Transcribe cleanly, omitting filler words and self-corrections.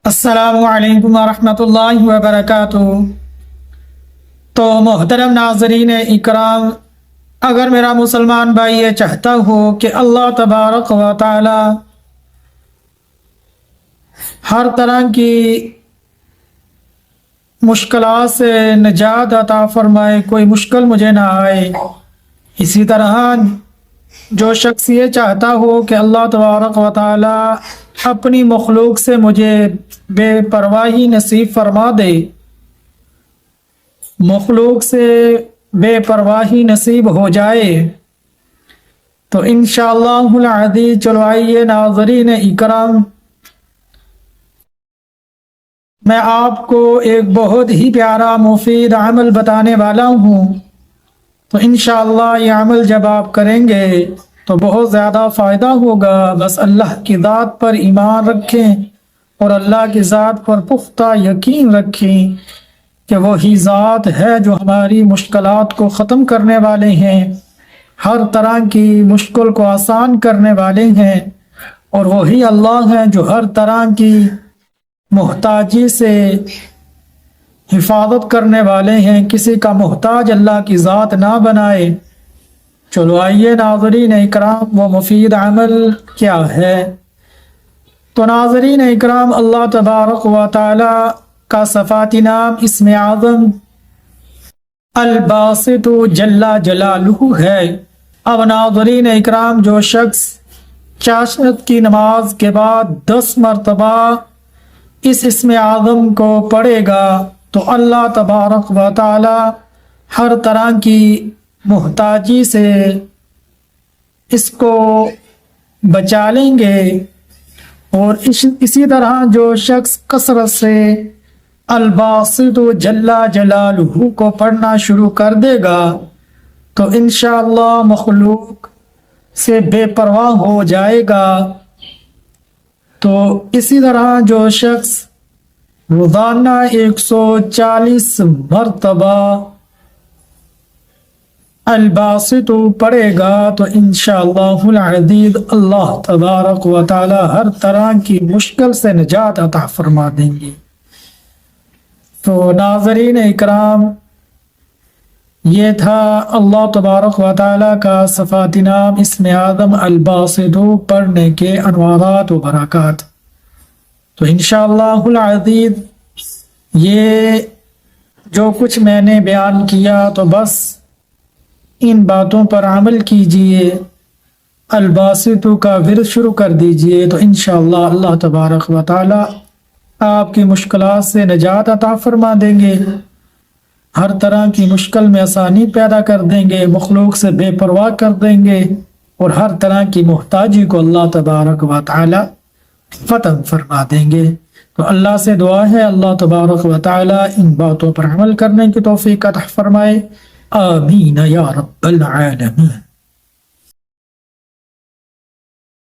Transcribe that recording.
السلام علیکم ورحمۃ اللہ وبرکاتہ۔ تو محترم ناظرین اکرام، اگر میرا مسلمان بھائی یہ چاہتا ہو کہ اللہ تبارک و تعالی ہر طرح کی مشکلات سے نجات عطا فرمائے، کوئی مشکل مجھے نہ آئے، اسی طرح جو شخص یہ چاہتا ہو کہ اللہ تبارک و تعالی اپنی مخلوق سے مجھے بے پرواہی نصیب فرما دے، مخلوق سے بے پرواہی نصیب ہو جائے، تو انشاءاللہ العزیز چلو آئیے ناظرین اکرام، میں آپ کو ایک بہت ہی پیارا مفید عمل بتانے والا ہوں۔ تو انشاءاللہ یہ عمل جب آپ کریں گے تو بہت زیادہ فائدہ ہوگا۔ بس اللہ کی ذات پر ایمان رکھیں اور اللہ کی ذات پر پختہ یقین رکھیں کہ وہی ذات ہے جو ہماری مشکلات کو ختم کرنے والے ہیں، ہر طرح کی مشکل کو آسان کرنے والے ہیں، اور وہی اللہ ہے جو ہر طرح کی محتاجی سے حفاظت کرنے والے ہیں۔ کسی کا محتاج اللہ کی ذات نہ بنائے۔ چلو آئیے ناظرین اکرام، وہ مفید عمل کیا ہے؟ تو ناظرین اکرام، اللہ تبارک و تعالی کا صفاتی نام اسم اعظم الباسط جل جلالہ ہے۔ اب ناظرین اکرام، جو شخص چاشت کی نماز کے بعد 10 مرتبہ اس اسم اعظم کو پڑھے گا تو اللہ تبارک و تعالی ہر طرح کی محتاجی سے اس کو بچا لیں گے، اور اسی طرح جو شخص کثرت سے الباسط جل جلالہ کو پڑھنا شروع کر دے گا تو انشاءاللہ مخلوق سے بے پرواہ ہو جائے گا۔ تو اسی طرح جو شخص روزانہ 140 مرتبہ الباسط پڑھے گا تو انشاءاللہ العزیز اللہ تبارک و تعالی ہر طرح کی مشکل سے نجات عطا فرما دیں گے۔ تو ناظرین اکرام، یہ تھا اللہ تبارک و تعالی کا صفاتی نام اسم اعظم الباسط پڑھنے کے انوارات و برکات۔ تو انشاءاللہ العزیز یہ جو کچھ میں نے بیان کیا تو بس ان باتوں پر عمل کیجئے، الباسط کا ورد شروع کر دیجئے، تو انشاءاللہ اللہ تبارک و تعالی آپ کی مشکلات سے نجات عطا فرما دیں گے، ہر طرح کی مشکل میں آسانی پیدا کر دیں گے، مخلوق سے بے پرواہ کر دیں گے، اور ہر طرح کی محتاجی کو اللہ تبارک و تعالی ختم فرما دیں گے۔ تو اللہ سے دعا ہے اللہ تبارک و تعالی ان باتوں پر عمل کرنے کی توفیق عطا فرمائے، آمین یا رب العالمین۔